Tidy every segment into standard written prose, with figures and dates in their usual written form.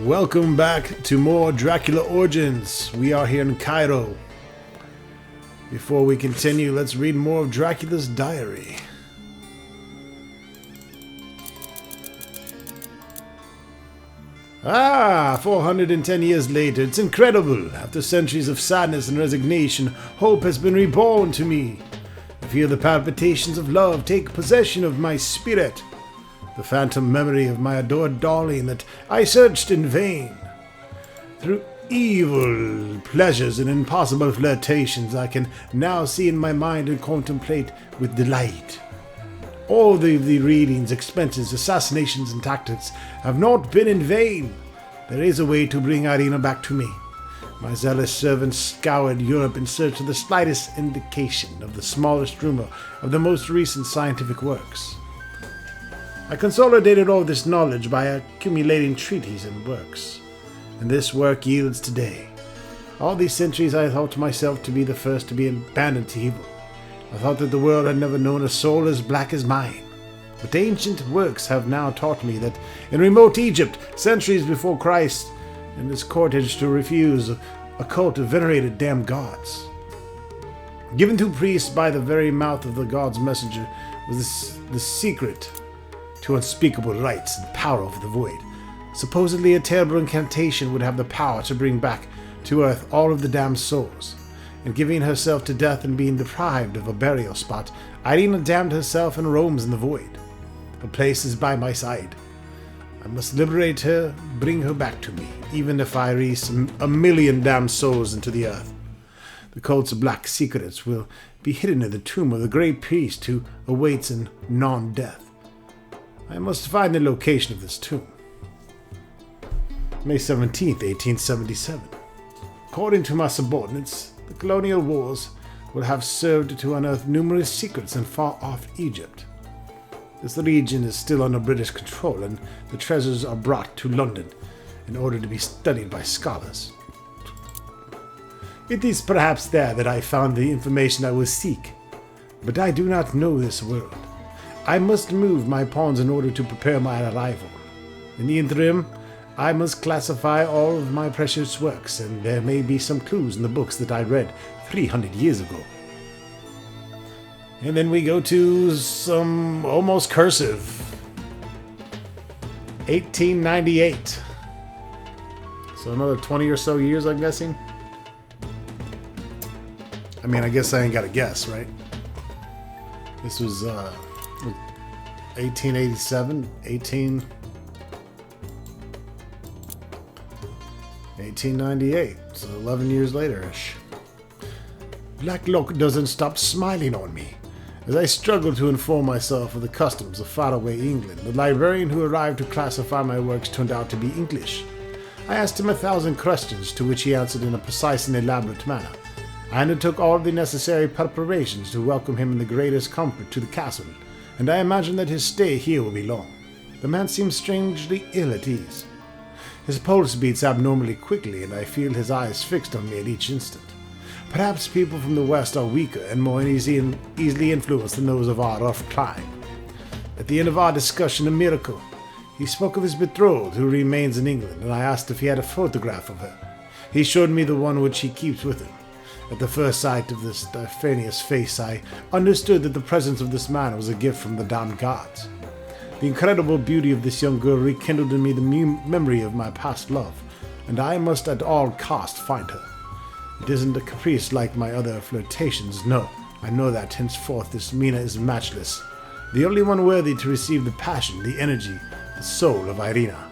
Welcome back to more Dracula Origins. We are here in Cairo. Before we continue, let's read more of Dracula's diary. Ah, 410 years later, it's incredible. After centuries of sadness and resignation, hope has been reborn to me. I feel the palpitations of love take possession of my spirit. The phantom memory of my adored darling that I searched in vain. Through evil pleasures and impossible flirtations, I can now see in my mind and contemplate with delight. All the readings, expenses, assassinations, and tactics have not been in vain. There is a way to bring Irina back to me. My zealous servants scoured Europe in search of the slightest indication of the smallest rumor of the most recent scientific works. I consolidated all this knowledge by accumulating treatises and works, and this work yields today. All these centuries I thought myself to be the first to be abandoned to evil. I thought that the world had never known a soul as black as mine. But ancient works have now taught me that in remote Egypt, centuries before Christ, in this cortege to refuse a cult of venerated damned gods. Given to priests by the very mouth of the god's messenger was the secret to unspeakable rights and power over the void. Supposedly a terrible incantation would have the power to bring back to earth all of the damned souls. And giving herself to death and being deprived of a burial spot, Irina damned herself and roams in the void. Her place is by my side. I must liberate her, bring her back to me, even if I release a million damned souls into the earth. The cult's black secrets will be hidden in the tomb of the great priest who awaits in non-death. I must find the location of this tomb. May 17th, 1877. According to my subordinates, the colonial wars will have served to unearth numerous secrets in far-off Egypt. This region is still under British control, and the treasures are brought to London in order to be studied by scholars. It is perhaps there that I found the information I will seek, but I do not know this world. I must move my pawns in order to prepare my arrival. In the interim, I must classify all of my precious works, and there may be some clues in the books that I read 300 years ago. And then we go to some almost cursive. 1898. So another 20 or so years, I'm guessing. I mean, I guess I ain't got to guess, right? This was 1887, 1898, so 11 years later-ish. Black luck doesn't stop smiling on me. As I struggle to inform myself of the customs of faraway England, the librarian who arrived to classify my works turned out to be English. I asked him 1,000 questions, to which he answered in a precise and elaborate manner. I undertook all the necessary preparations to welcome him in the greatest comfort to the castle, and I imagine that his stay here will be long. The man seems strangely ill at ease. His pulse beats abnormally quickly, and I feel his eyes fixed on me at each instant. Perhaps people from the West are weaker and more easily influenced than those of our rough clime. At the end of our discussion, a miracle. He spoke of his betrothed, who remains in England, and I asked if he had a photograph of her. He showed me the one which he keeps with him. At the first sight of this diaphanous face, I understood that the presence of this man was a gift from the damned gods. The incredible beauty of this young girl rekindled in me the memory of my past love, and I must at all cost find her. It isn't a caprice like my other flirtations, no. I know that henceforth this Mina is matchless, the only one worthy to receive the passion, the energy, the soul of Irina.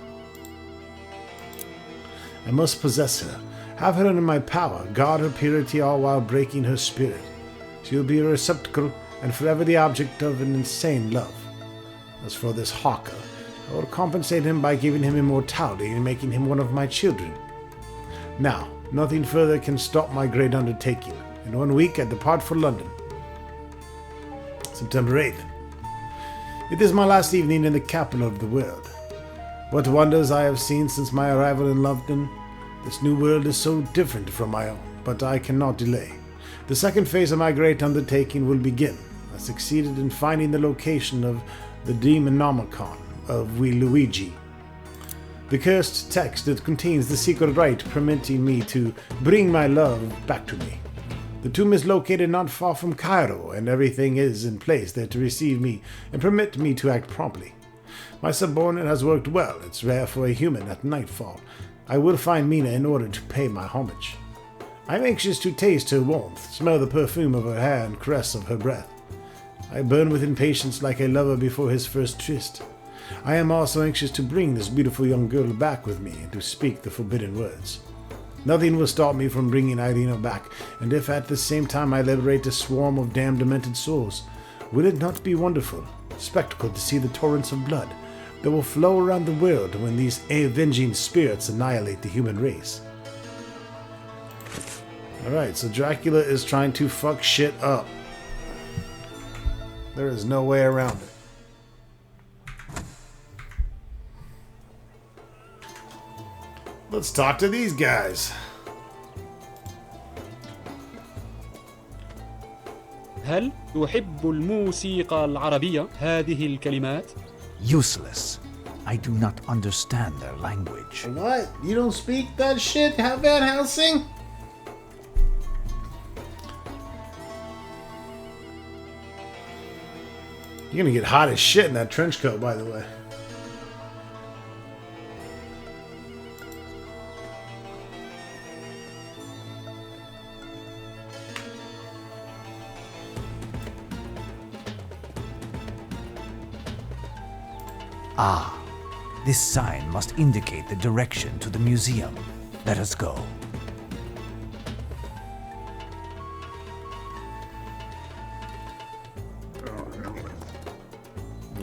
I must possess her, have her in my power, guard her purity all while breaking her spirit. She will be a receptacle and forever the object of an insane love. As for this hawker, I will compensate him by giving him immortality and making him one of my children. Now, nothing further can stop my great undertaking. In 1 week I depart for London. September 8th. It is my last evening in the capital of the world. What wonders I have seen since my arrival in London. This new world is so different from my own, but I cannot delay. The second phase of my great undertaking will begin. I succeeded in finding the location of the Demonomicon of Luigi. The cursed text that contains the secret rite permitting me to bring my love back to me. The tomb is located not far from Cairo, and everything is in place there to receive me and permit me to act promptly. My subordinate has worked well. It's rare for a human at nightfall. I will find Mina in order to pay my homage. I am anxious to taste her warmth, smell the perfume of her hair, and caress of her breath. I burn with impatience like a lover before his first tryst. I am also anxious to bring this beautiful young girl back with me and to speak the forbidden words. Nothing will stop me from bringing Irina back, and if at the same time I liberate a swarm of damned demented souls, will it not be wonderful spectacle to see the torrents of blood that will flow around the world when these avenging spirits annihilate the human race? Alright, so Dracula is trying to fuck shit up. There is no way around it. Let's talk to these guys. هل تحب الموسيقى العربية هذه الكلمات؟ Useless. I do not understand their language. What? You don't speak that shit, Van Helsing? You're gonna get hot as shit in that trench coat, by the way. Ah, this sign must indicate the direction to the museum. Let us go.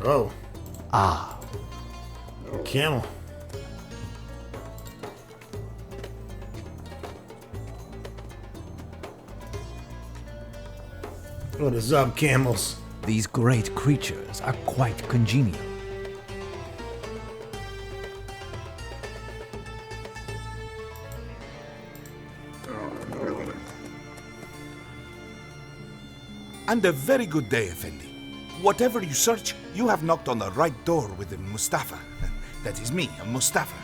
Oh. Ah. Camel. What is up, camels? These great creatures are quite congenial. And a very good day, Effendi. Whatever you search, you have knocked on the right door with the Mustafa. That is me, a Mustafa.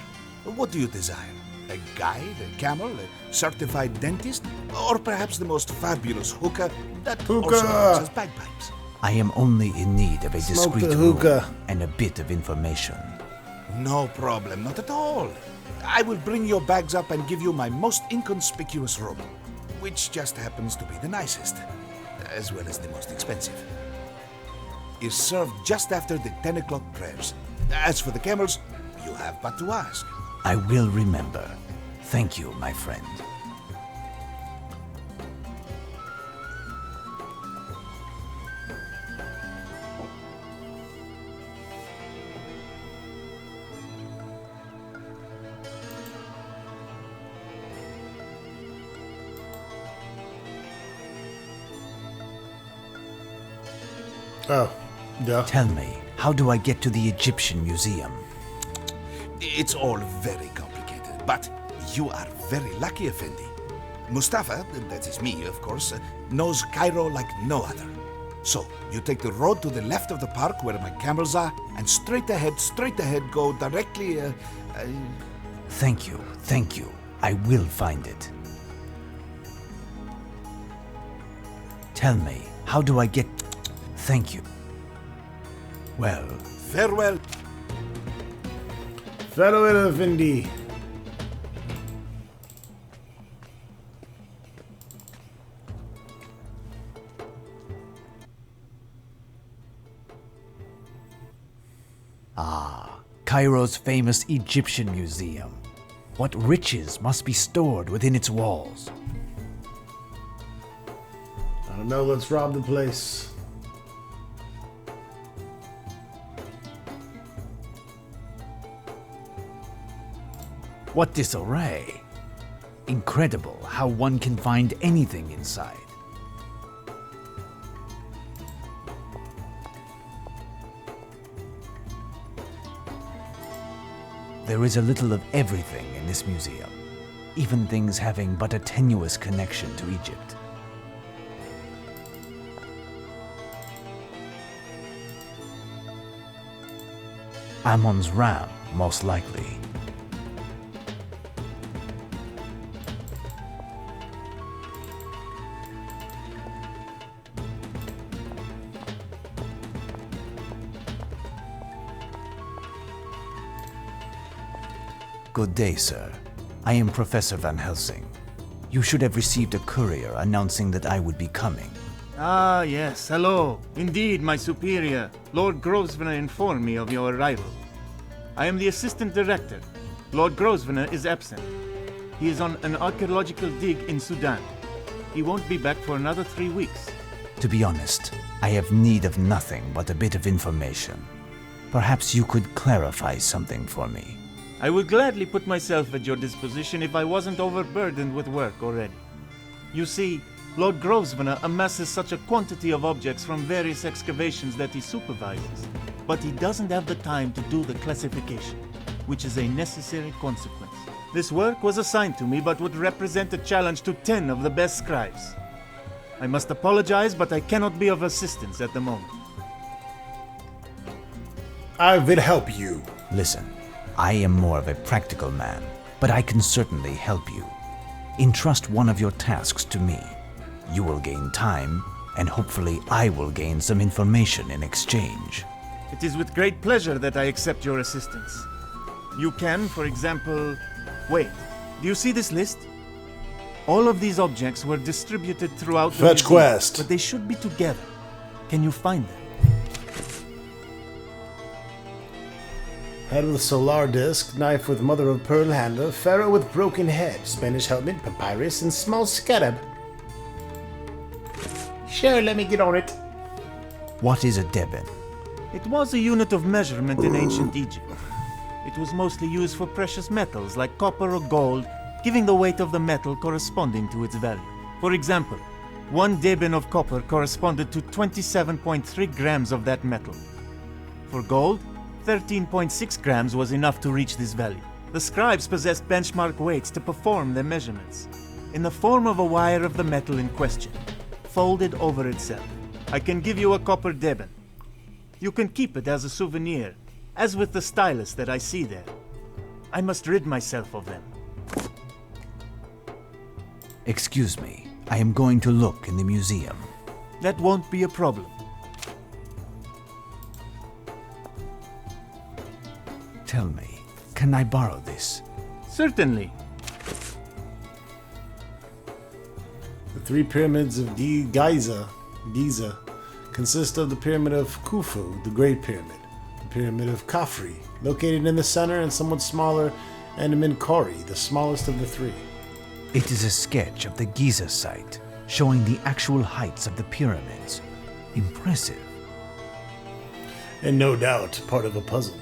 What do you desire? A guide, a camel, a certified dentist, or perhaps the most fabulous hookah that also has bagpipes? I am only in need of a Smoke discreet the room hookah. and a bit of information. No problem, not at all. I will bring your bags up and give you my most inconspicuous room, which just happens to be the nicest, as well as the most expensive. Is served just after the 10 o'clock prayers. As for the camels, you have but to ask. I will remember. Thank you, my friend. Oh, duh. Tell me, how do I get to the Egyptian Museum? It's all very complicated, but you are very lucky, Effendi. Mustafa, that is me, of course, knows Cairo like no other. So, you take the road to the left of the park where my camels are, and straight ahead, go directly, Thank you. I will find it. Tell me, how do I get... Thank you. Well... Farewell. Farewell, Effendi. Cairo's famous Egyptian Museum. What riches must be stored within its walls? I don't know, let's rob the place. What disarray! Incredible how one can find anything inside. There is a little of everything in this museum, even things having but a tenuous connection to Egypt. Ammon's ram, most likely. Good day, sir. I am Professor Van Helsing. You should have received a courier announcing that I would be coming. Ah, yes, hello. Indeed, my superior, Lord Grosvenor informed me of your arrival. I am the assistant director. Lord Grosvenor is absent. He is on an archaeological dig in Sudan. He won't be back for another 3 weeks. To be honest, I have need of nothing but a bit of information. Perhaps you could clarify something for me. I would gladly put myself at your disposition if I wasn't overburdened with work already. You see, Lord Grosvenor amasses such a quantity of objects from various excavations that he supervises, but he doesn't have the time to do the classification, which is a necessary consequence. This work was assigned to me but would represent a challenge to 10 of the best scribes. I must apologize, but I cannot be of assistance at the moment. I will help you. Listen, I am more of a practical man, but I can certainly help you. Entrust one of your tasks to me. You will gain time, and hopefully I will gain some information in exchange. It is with great pleasure that I accept your assistance. You can, for example... Wait, do you see this list? All of these objects were distributed throughout the Fetch museum, quest. but they should be together. Can you find them? Head with solar disc, knife with mother of pearl handle, pharaoh with broken head, Spanish helmet, papyrus, and small scarab. Sure, let me get on it. What is a deben? It was a unit of measurement in ancient Egypt. It was mostly used for precious metals like copper or gold, giving the weight of the metal corresponding to its value. For example, 1 deben of copper corresponded to 27.3 grams of that metal. For gold, 13.6 grams was enough to reach this value. The scribes possessed benchmark weights to perform their measurements, in the form of a wire of the metal in question, folded over itself. I can give you a copper deben. You can keep it as a souvenir, as with the stylus that I see there. I must rid myself of them. Excuse me, I am going to look in the museum. That won't be a problem. Tell me, can I borrow this? Certainly. The 3 pyramids of Giza consist of the Pyramid of Khufu, the Great Pyramid, the Pyramid of Khafre, located in the center, and somewhat smaller, and Menkaure, the smallest of the 3. It is a sketch of the Giza site, showing the actual heights of the pyramids. Impressive. And no doubt part of a puzzle.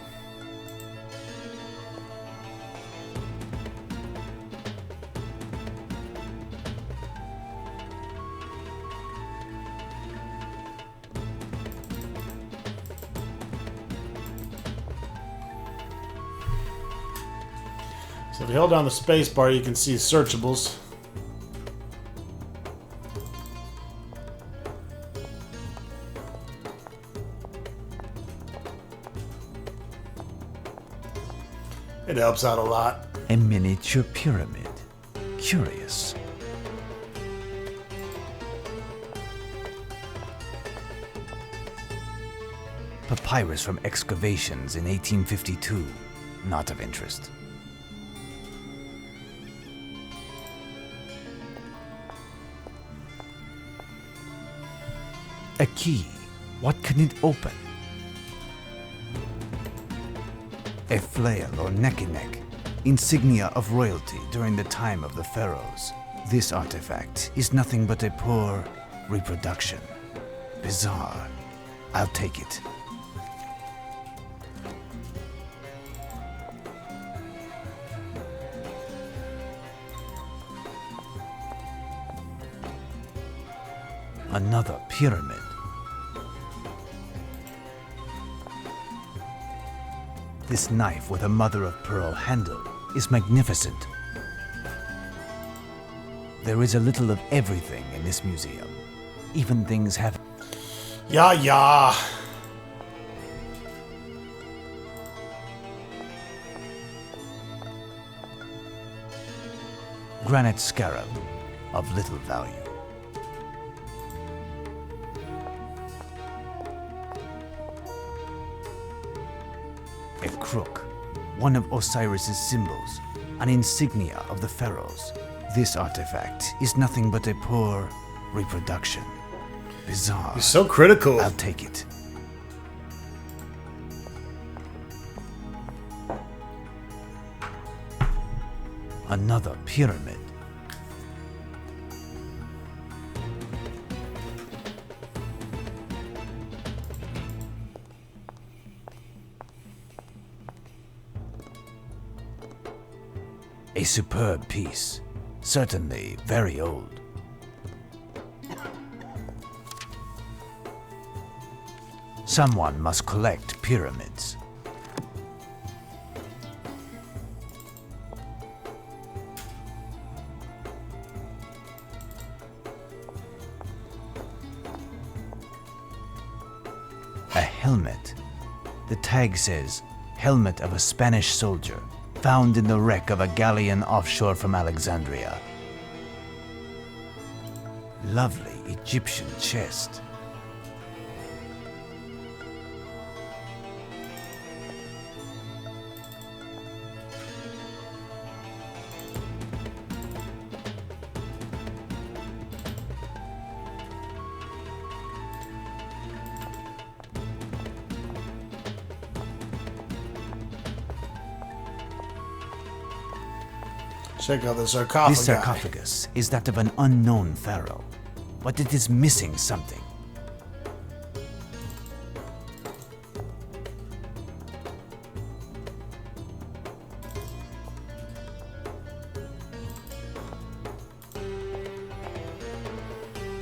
So if you hold down the space bar, you can see searchables. It helps out a lot. A miniature pyramid. Curious. Papyrus from excavations in 1852. Not of interest. A key. What can it open? A flail or neck, insignia of royalty during the time of the pharaohs. This artifact is nothing but a poor reproduction. Bizarre. I'll take it. Another pyramid. This knife with a mother-of-pearl handle is magnificent. There is a little of everything in this museum. Even things have... Yeah. Granite scarab of little value. A crook. one of Osiris's symbols, an insignia of the pharaohs. This artifact is nothing but a poor reproduction. Bizarre. You're so critical. I'll take it. Another pyramid. A superb piece. Certainly very old. Someone must collect pyramids. A helmet. The tag says, helmet of a Spanish soldier, found in the wreck of a galleon offshore from Alexandria. Lovely Egyptian chest. Check out the sarcophagus. This sarcophagus is that of an unknown pharaoh, but it is missing something.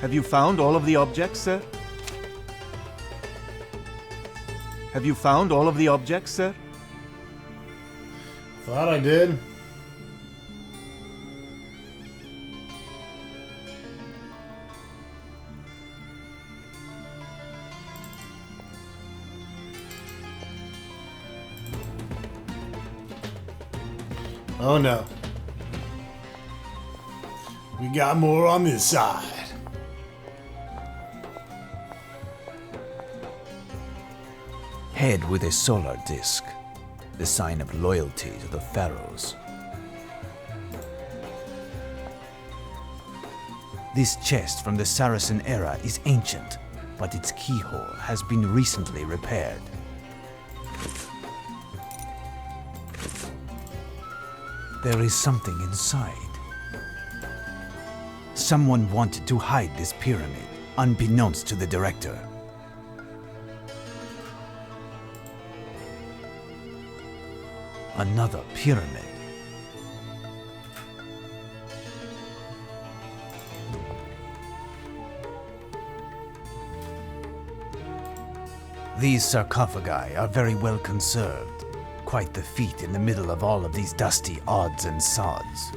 Have you found all of the objects, sir? Have you found all of the objects, sir? Thought I did. Oh no. We got more on this side. Head with a solar disk, the sign of loyalty to the pharaohs. This chest from the Saracen era is ancient, but its keyhole has been recently repaired. There is something inside. Someone wanted to hide this pyramid, unbeknownst to the director. Another pyramid. These sarcophagi are very well conserved. Quite the feat in the middle of all of these dusty odds and sods.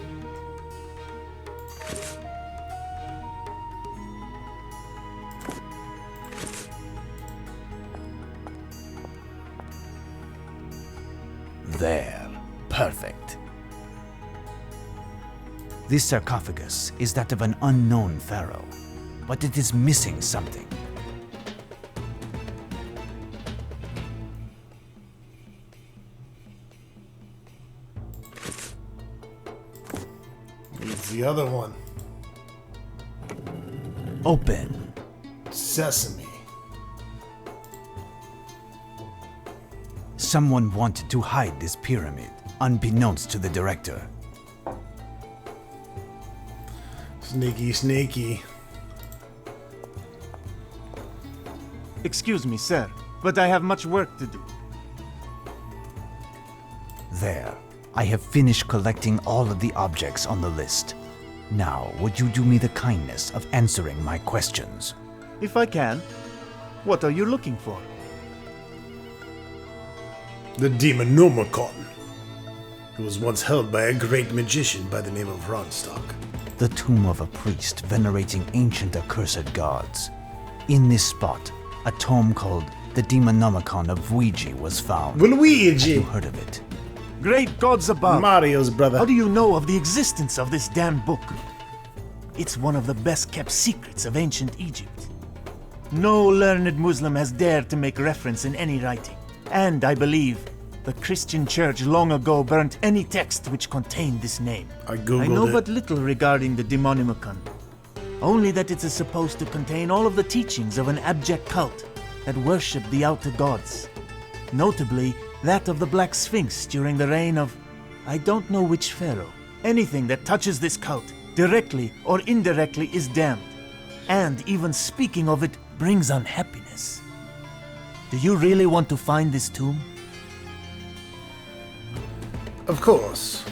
There. Perfect. This sarcophagus is that of an unknown pharaoh, but it is missing something. It's the other one. Open. Sesame. Someone wanted to hide this pyramid, unbeknownst to the director. Sneaky, sneaky. Excuse me, sir, but I have much work to do. There. I have finished collecting all of the objects on the list. Now, would you do me the kindness of answering my questions? If I can. What are you looking for? The Demonomicon. It was once held by a great magician by the name of Ronstock. The tomb of a priest venerating ancient accursed gods. In this spot, a tome called the Demonomicon of Luigi was found. Have Luigi! you heard of it? Great gods above! Mario's brother. How do you know of the existence of this damned book? It's one of the best kept secrets of ancient Egypt. No learned Muslim has dared to make reference in any writing. And I believe The Christian church long ago burnt any text which contained this name. I googled I know it. but little regarding the Demonimicon. Only that it is supposed to contain all of the teachings of an abject cult that worshipped the outer gods. Notably, that of the Black Sphinx during the reign of I don't know which pharaoh. Anything that touches this cult, directly or indirectly, is damned. And even speaking of it brings unhappiness. Do you really want to find this tomb? Of course.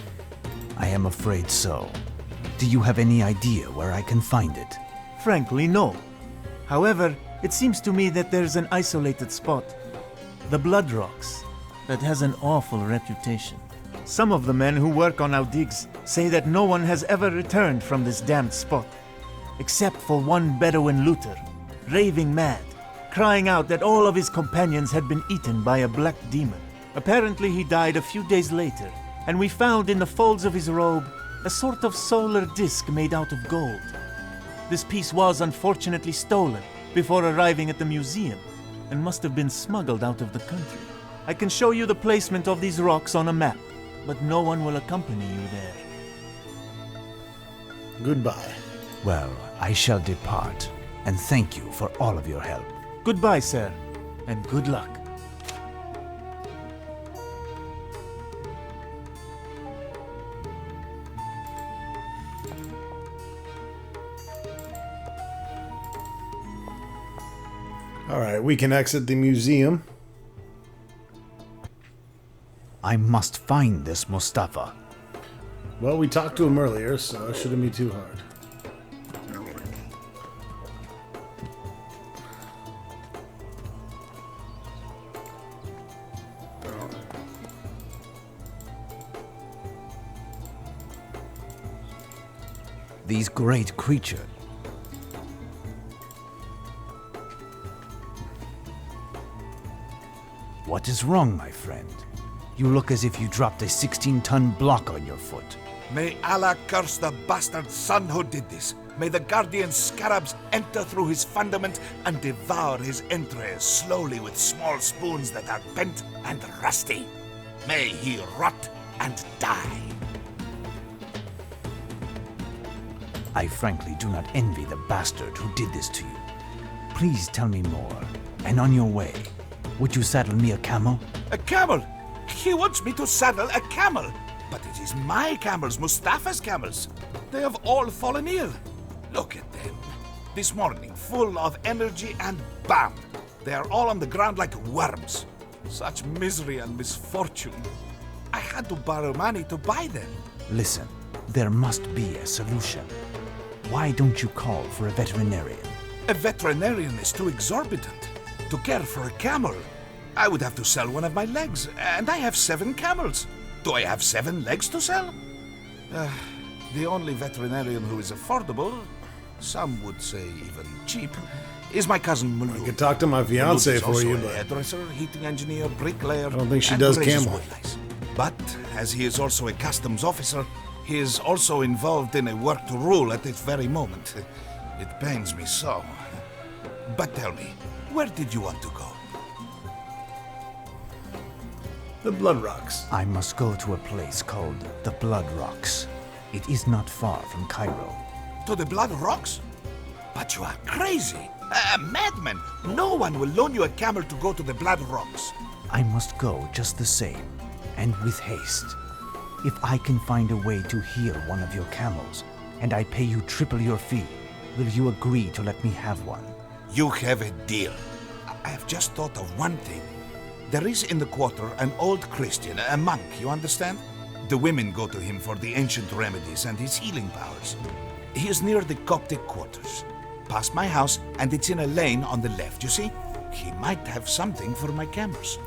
I am afraid so. Do you have any idea where I can find it? Frankly, no. However, it seems to me that there's an isolated spot. The Blood Rocks. That has an awful reputation. Some of the men who work on our digs say that no one has ever returned from this damned spot. Except for one Bedouin looter, raving mad, crying out that all of his companions had been eaten by a black demon. Apparently he died a few days later, and we found in the folds of his robe a sort of solar disc made out of gold. This piece was unfortunately stolen before arriving at the museum, and must have been smuggled out of the country. I can show you the placement of these rocks on a map, but no one will accompany you there. Goodbye. Well, I shall depart, and thank you for all of your help. Goodbye, sir, and good luck. Alright, we can exit the museum. I must find this Mustafa. Well, we talked to him earlier, so it shouldn't be too hard. These great creatures. What is wrong, my friend? You look as if you dropped a 16-ton block on your foot. May Allah curse the bastard son who did this. May the guardian scarabs enter through his fundament and devour his entrails slowly with small spoons that are bent and rusty. May he rot and die. I frankly do not envy the bastard who did this to you. Please tell me more, and on your way, would you saddle me a camel? A camel? He wants me to saddle a camel. But it is my camels, Mustafa's camels. They have all fallen ill. Look at them. This morning, full of energy, and bam! They are all on the ground like worms. Such misery and misfortune. I had to borrow money to buy them. Listen, there must be a solution. Why don't you call for a veterinarian? A veterinarian is too exorbitant. To care for a camel, I would have to sell one of my legs, and I have 7 camels. Do I have 7 legs to sell? The only veterinarian who is affordable, some would say even cheap, is my cousin Mulu. I could talk to my fiance for you, a but hairdresser, heating engineer, bricklayer. I don't think she and does raises camel. woodlice. But as he is also a customs officer, he is also involved in a work to rule at this very moment. It pains me so. But tell me, where did you want to go? the Blood Rocks. I must go to a place called the Blood Rocks. It is not far from Cairo. To the Blood Rocks? But you are crazy. A madman. No one will loan you a camel to go to the Blood Rocks. I must go just the same, and with haste. If I can find a way to heal one of your camels, and I pay you triple your fee, will you agree to let me have one? You have a deal. I have just thought of one thing. There is in the quarter an old Christian, a monk, you understand? The women go to him for the ancient remedies and his healing powers. He is near the Coptic quarters. Past my house, and it's in a lane on the left, you see? He might have something for my camels.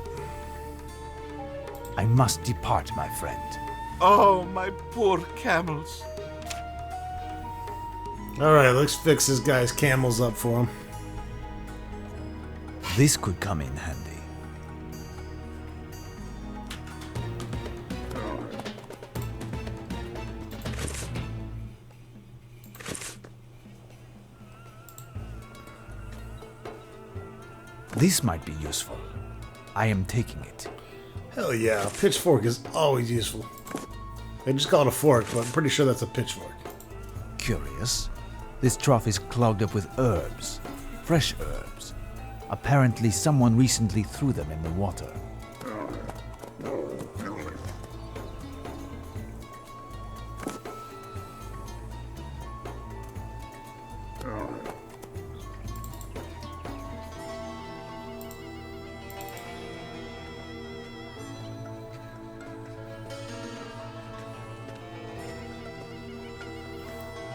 I must depart, my friend. Oh, my poor camels. Alright, let's fix this guy's camels up for him. This could come in handy. This might be useful. I am taking it. Hell yeah, a pitchfork is always useful. They just call it a fork, but I'm pretty sure that's a pitchfork. Curious. This trough is clogged up with herbs. Fresh herbs. Apparently someone recently threw them in the water.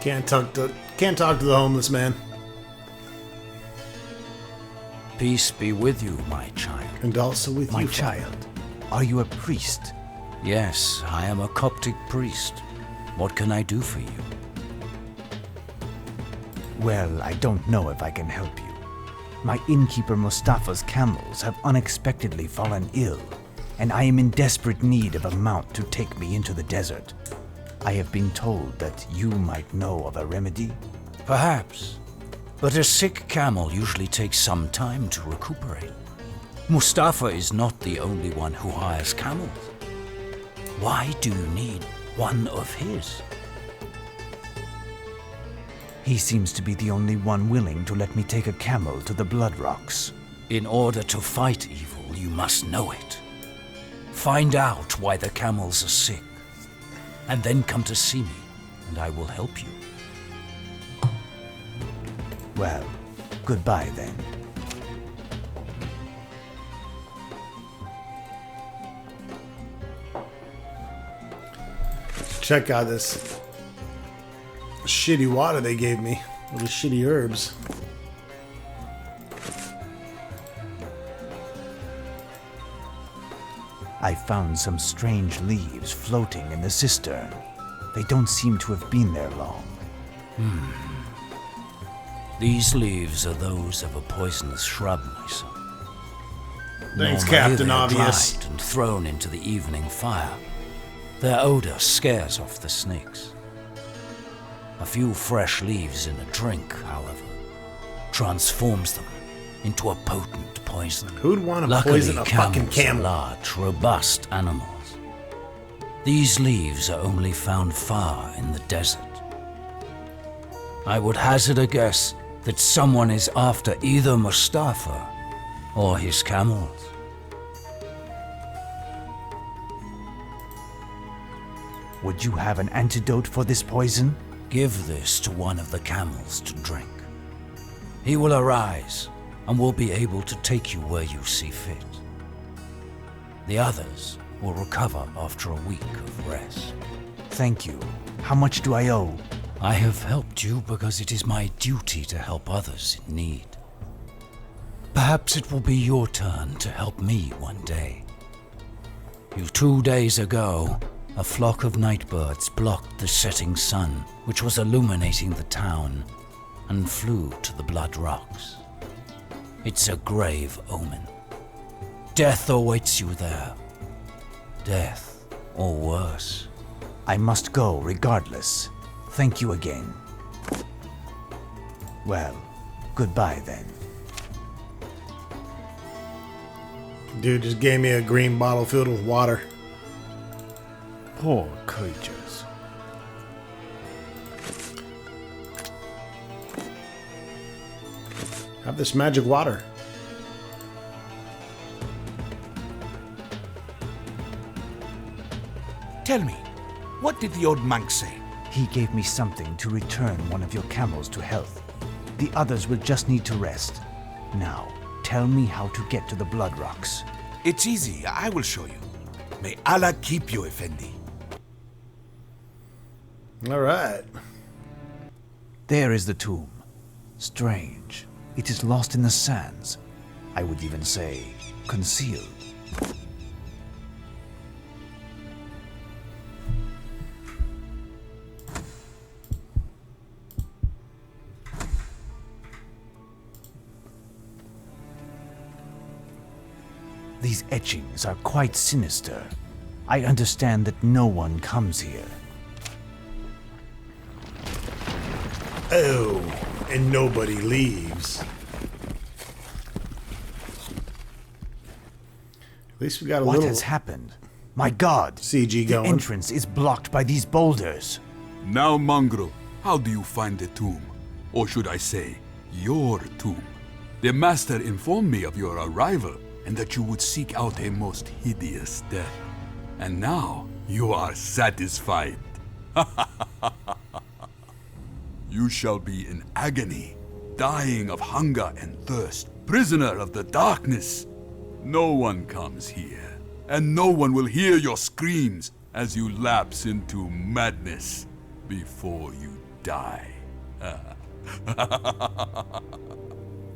Can't talk to the homeless man. Peace be with you, my child. And also with My you, child, are you a priest? Yes, I am a Coptic priest. What can I do for you? Well, I don't know if I can help you. My innkeeper Mustafa's camels have unexpectedly fallen ill, and I am in desperate need of a mount to take me into the desert. I have been told that you might know of a remedy. Perhaps. But a sick camel usually takes some time to recuperate. Mustafa is not the only one who hires camels. Why do you need one of his? He seems to be the only one willing to let me take a camel to the Blood Rocks. In order to fight evil, you must know it. Find out why the camels are sick, and then come to see me, and I will help you. Well, goodbye then. Check out this shitty water they gave me. All the shitty herbs. I found some strange leaves floating in the cistern. They don't seem to have been there long. These leaves are those of a poisonous shrub, my son. Thanks, Normally Captain they are Obvious. dried and thrown into the evening fire. Their odor scares off the snakes. A few fresh leaves in a drink, however, transforms them into a potent poison. Who'd want to Luckily, poison a fucking camels are camel? large, robust animals. These leaves are only found far in the desert. I would hazard a guess that someone is after either Mustafa or his camels. Would you have an antidote for this poison? Give this to one of the camels to drink. He will arise and will be able to take you where you see fit. The others will recover after a week of rest. Thank you. How much do I owe? I have helped you because it is my duty to help others in need. Perhaps it will be your turn to help me one day. 2 days ago, a flock of nightbirds blocked the setting sun, which was illuminating the town, and flew to the Blood Rocks. It's a grave omen. Death awaits you there. Death, or worse. I must go regardless. Thank you again. Well, goodbye then. Dude just gave me a green bottle filled with water. Poor creatures. Have this magic water. Tell me, what did the old monk say? He gave me something to return one of your camels to health. The others will just need to rest. Now, tell me how to get to the Blood Rocks. It's easy, I will show you. May Allah keep you, Effendi. Alright. There is the tomb. Strange. It is lost in the sands. I would even say, concealed. These etchings are quite sinister. I understand that no one comes here. Oh, and nobody leaves. least we got a What little has happened? My god! CG The going. entrance is blocked by these boulders. Now, Mongrel, how do you find the tomb? Or should I say, your tomb? The master informed me of your arrival and that you would seek out a most hideous death. And now you are satisfied. You shall be in agony, dying of hunger and thirst, prisoner of the darkness. No one comes here, and no one will hear your screams as you lapse into madness before you die.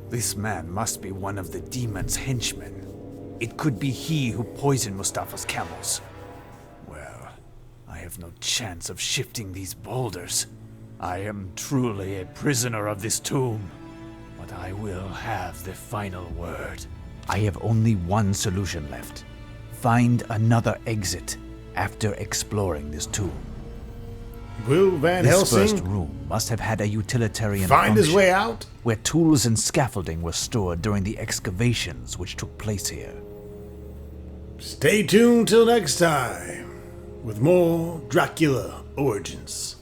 This man must be one of the demon's henchmen. It could be he who poisoned Mustafa's camels. Well, I have no chance of shifting these boulders. I am truly a prisoner of this tomb. But I will have the final word. I have only one solution left. Find another exit after exploring this tomb. Will Van This Helsing first room must have had a utilitarian find his function, way out? where tools and scaffolding were stored during the excavations which took place here. Stay tuned till next time with more Dracula Origins.